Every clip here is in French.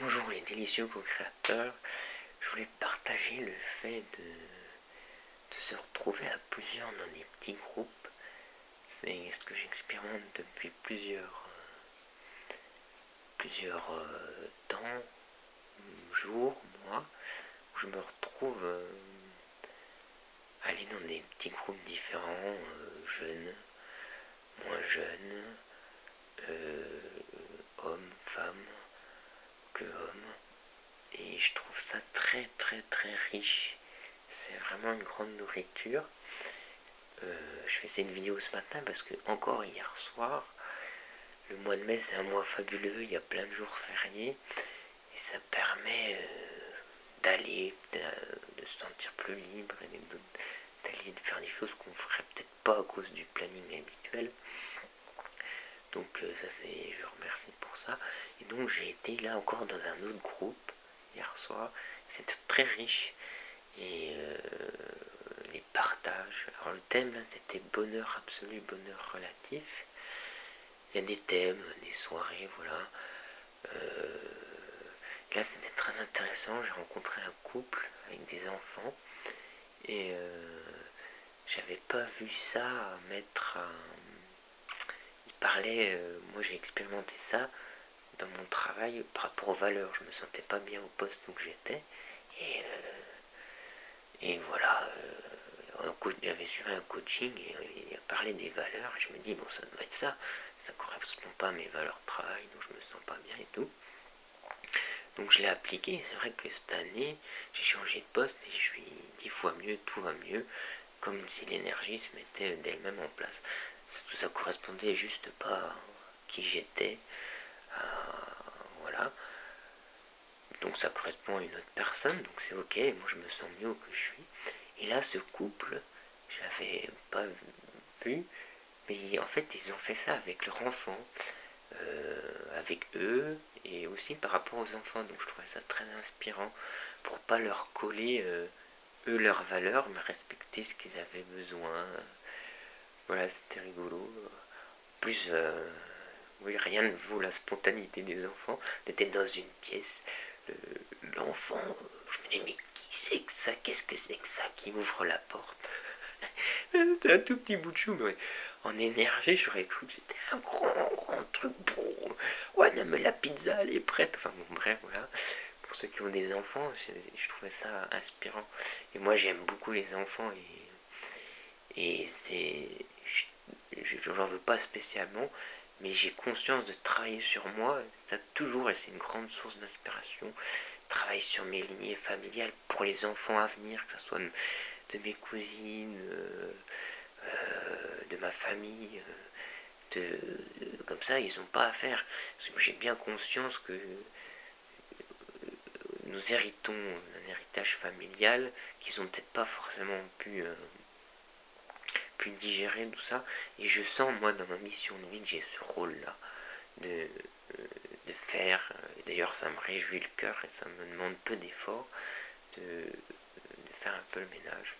Bonjour les délicieux co-créateurs, je voulais partager le fait de se retrouver à plusieurs dans des petits groupes. C'est ce que j'expérimente depuis plusieurs temps, jours, mois, où je me retrouve aller dans des petits groupes différents, jeunes, moins jeunes, hommes, femmes, que hommes. Et je trouve ça très très très riche. C'est vraiment une grande nourriture. Je faisais une vidéo ce matin parce que encore hier soir, le mois de mai c'est un mois fabuleux, il y a plein de jours fériés et ça permet de se sentir plus libre et d'aller de faire des choses qu'on ferait peut-être pas à cause du planning habituel. Donc ça c'est, je remercie pour ça. Et donc j'ai été là encore dans un autre groupe hier soir. C'était très riche et les partages. Alors le thème là c'était bonheur absolu, bonheur relatif. Il y a des thèmes, des soirées, voilà. Euh, Là c'était très intéressant. J'ai rencontré un couple avec des enfants et j'avais pas vu ça mettre un. Il parlait, moi j'ai expérimenté ça dans mon travail par rapport aux valeurs. Je me sentais pas bien au poste où j'étais. Et, et voilà, j'avais suivi un coaching et il a parlé des valeurs. Et je me dis, bon, ça doit être ça. Ça correspond pas à mes valeurs de travail, donc je me sens pas bien et tout. Donc je l'ai appliqué. C'est vrai que cette année, j'ai changé de poste et je suis 10 fois mieux, tout va mieux. Comme si l'énergie se mettait d'elle-même en place. Ça correspondait juste pas à qui j'étais. Voilà. Donc ça correspond à une autre personne, donc c'est ok, moi je me sens mieux que je suis. Et là, ce couple, j'avais pas vu, mais en fait, ils ont fait ça avec leur enfant, avec eux, et aussi par rapport aux enfants. Donc je trouvais ça très inspirant pour pas leur coller eux leurs valeurs, mais respecter ce qu'ils avaient besoin. Voilà, c'était rigolo. En plus, oui, rien ne vaut la spontanéité des enfants. On était dans une pièce, l'enfant, je me dis, mais qui c'est que ça? Qu'est-ce que c'est que ça qui ouvre la porte? C'était un tout petit bout de chou, mais en énergie, j'aurais cru que c'était un grand truc. Ouais, non, mais la pizza, elle est prête. Enfin, bon, bref, voilà. Pour ceux qui ont des enfants, je trouvais ça inspirant. Et moi, j'aime beaucoup les enfants et c'est. J'en veux pas spécialement, mais j'ai conscience de travailler sur moi. Ça toujours, et c'est une grande source d'inspiration. Travailler sur mes lignées familiales pour les enfants à venir, que ce soit de mes cousines, de ma famille, comme ça, ils n'ont pas à faire. Parce que j'ai bien conscience que nous héritons un héritage familial qu'ils n'ont peut-être pas forcément pu digérer tout ça. Et je sens, moi, dans ma mission de vie, que j'ai ce rôle-là de, de faire. Et d'ailleurs, ça me réjouit le cœur et ça me demande peu d'efforts de faire un peu le ménage.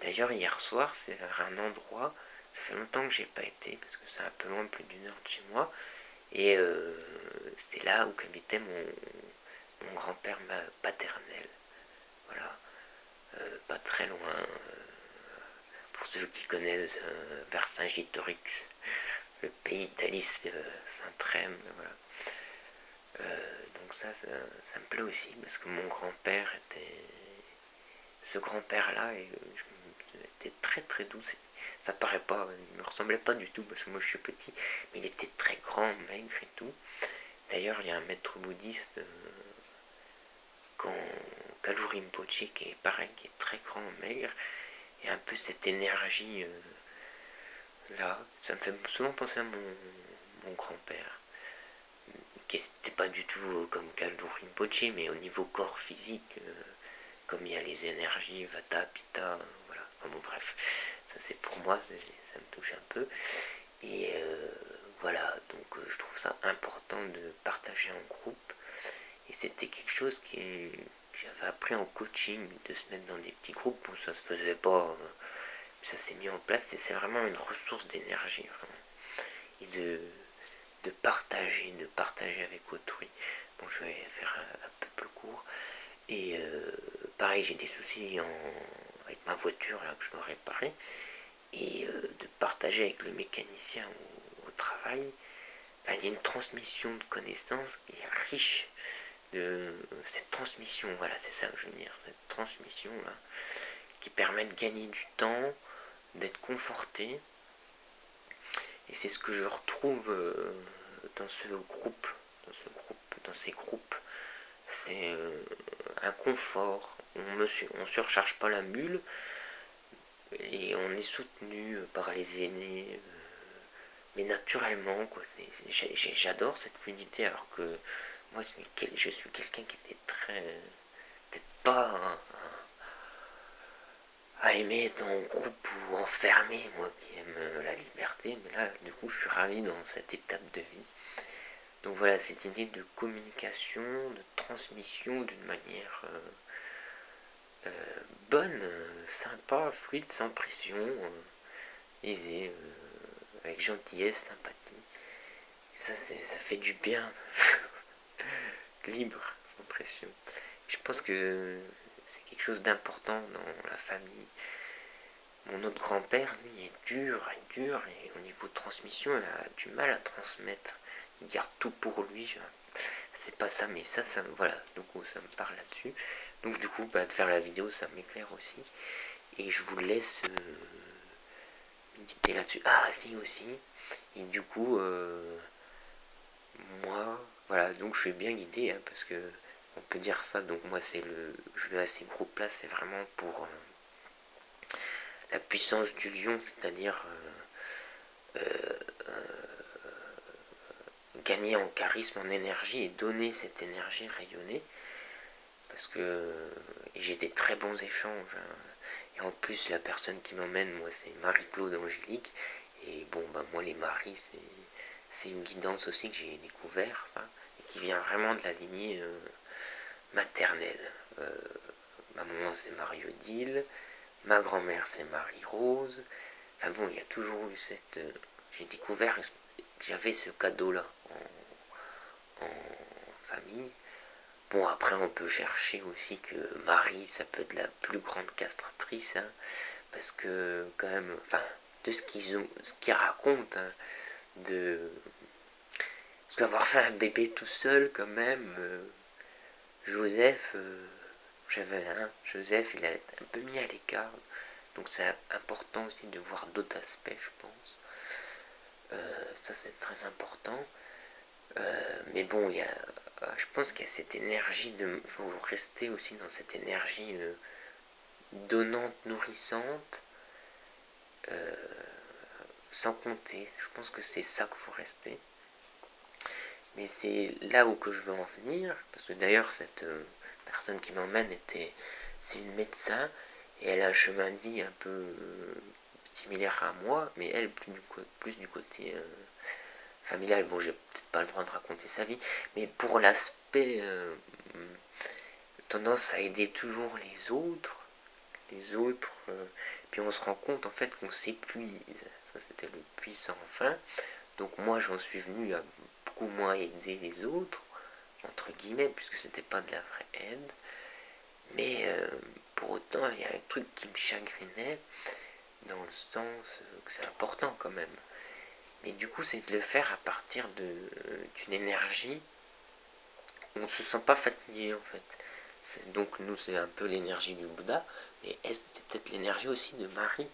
D'ailleurs, hier soir, c'est vers un endroit, ça fait longtemps que j'ai pas été, parce que c'est un peu loin, plus d'une heure de chez moi, et c'était là où habitait mon grand-père paternel. Voilà, pas très loin, pour ceux qui connaissent vers Saint-Gitorix, le pays d'Alice Saint-Trème, voilà. Donc ça me plaît aussi, parce que mon grand-père était ce grand-père-là était très très doux. Ça paraît pas, il me ressemblait pas du tout parce que moi je suis petit, mais il était très grand, maigre et tout. D'ailleurs, il y a un maître bouddhiste, Kalu Rinpoche, qui est pareil, qui est très grand, maigre, et un peu cette énergie là. Ça me fait souvent penser à mon grand-père, qui n'était pas du tout comme Kalu Rinpoche, mais au niveau corps physique, comme il y a les énergies Vata, Pitta, voilà. Enfin bon, bref, ça c'est pour moi, ça me touche un peu. Et voilà, donc je trouve ça important de partager en groupe. Et c'était quelque chose que j'avais appris en coaching, de se mettre dans des petits groupes. Bon, ça se faisait pas, ça s'est mis en place. Et c'est vraiment une ressource d'énergie, vraiment. Et de partager avec autrui. bon, je vais faire un peu plus court. Et pareil, j'ai des soucis avec ma voiture là que je dois réparer. Et de partager avec le mécanicien au travail, ben, il y a une transmission de connaissances qui est riche de cette transmission, voilà, c'est ça que je veux dire, cette transmission là, qui permet de gagner du temps, d'être conforté. Et c'est ce que je retrouve dans ce groupe, dans ces groupes. C'est un confort. On surcharge pas la mule et on est soutenu par les aînés, mais naturellement quoi. J'adore cette fluidité alors que moi je suis quelqu'un qui était très peut-être pas à aimer être en groupe ou enfermé, moi qui aime la liberté, mais là du coup je suis ravi dans cette étape de vie. Donc voilà, cette idée de communication, de transmission d'une manière bonne, sympa, fluide, sans pression, aisée, avec gentillesse, sympathie. Et ça fait du bien, libre, sans pression. Je pense que c'est quelque chose d'important dans la famille. Mon autre grand-père, lui, est dur, et au niveau de transmission, il a du mal à transmettre. Il garde tout pour lui. C'est pas ça, mais ça voilà, du coup, ça me parle là-dessus. Donc, du coup, bah, de faire la vidéo, ça m'éclaire aussi. Et je vous laisse méditer là-dessus. Ah, si, aussi. Et du coup, moi, voilà, donc je suis bien guidé, hein, parce que on peut dire ça. Donc, moi, je vais à ces groupes-là, c'est vraiment pour la puissance du lion, c'est-à-dire gagner en charisme, en énergie et donner cette énergie rayonnée. Parce que j'ai des très bons échanges. Hein. Et en plus, la personne qui m'emmène, moi, c'est Marie-Claude Angélique. Et bon, bah, moi, les maris, c'est une guidance aussi que j'ai découvert, ça. Et qui vient vraiment de la lignée maternelle. Ma maman, c'est Marie-Odile. Ma grand-mère, c'est Marie-Rose. Enfin bon, il y a toujours eu cette... j'ai découvert que j'avais ce cadeau-là en famille. Bon, après, on peut chercher aussi que Marie, ça peut être la plus grande castratrice, hein, parce que, quand même, enfin, de ce qu'ils racontent, hein, de... Parce qu'avoir fait un bébé tout seul, quand même, Joseph, Joseph, il a été un peu mis à l'écart, donc c'est important aussi de voir d'autres aspects, je pense. Ça, c'est très important. Mais bon, je pense qu'il y a cette énergie il faut rester aussi dans cette énergie donnante, nourrissante, sans compter. Je pense que c'est ça qu'il faut rester. Mais c'est là où que je veux en venir, parce que d'ailleurs cette personne qui m'emmène c'est une médecin et elle a un chemin de vie un peu similaire à moi, mais elle plus du côté familial. Bon, j'ai peut-être pas le droit de raconter sa vie, mais pour l'aspect tendance à aider toujours les autres, puis on se rend compte en fait qu'on s'épuise. Ça, c'était le puissant fin. Donc moi, j'en suis venu à beaucoup moins aider les autres, entre guillemets, puisque c'était pas de la vraie aide. Mais pour autant, il y a un truc qui me chagrinait, dans le sens que c'est important quand même. Mais du coup, c'est de le faire à partir d'une énergie où on ne se sent pas fatigué en fait. Donc nous, c'est un peu l'énergie du Bouddha, mais c'est peut-être l'énergie aussi de Marie,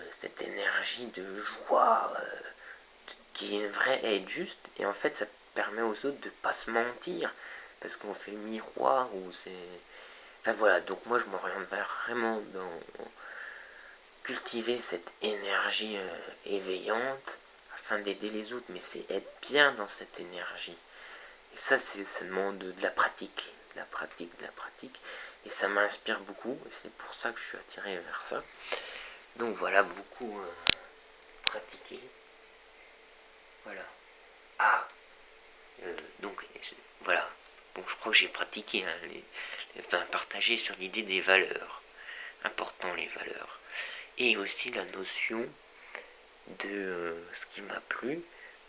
cette énergie de joie qui est une vraie aide juste, et en fait ça permet aux autres de pas se mentir, parce qu'on fait miroir, ou c'est... Enfin voilà, donc moi je m'oriente vraiment dans cultiver cette énergie éveillante, afin d'aider les autres, mais c'est être bien dans cette énergie. Et ça, ça demande de la pratique, de la pratique. Et ça m'inspire beaucoup. Et c'est pour ça que je suis attiré vers ça. Donc voilà, beaucoup pratiquer. Voilà. Ah, donc voilà. Bon, je crois que j'ai pratiqué, hein, enfin, partagé sur l'idée des valeurs. Important les valeurs. Et aussi la notion de ce qui m'a plu,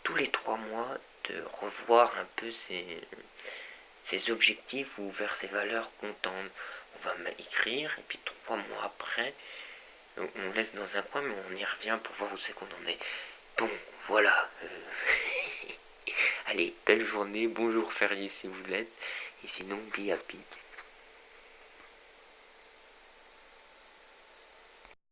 tous les 3 mois, de revoir un peu ses objectifs ou vers ses valeurs qu'on tend. On va écrire et puis 3 mois après, on laisse dans un coin mais on y revient pour voir où c'est qu'on en est. Bon, voilà. Allez, belle journée, bonjour férié si vous l'êtes, et sinon be happy.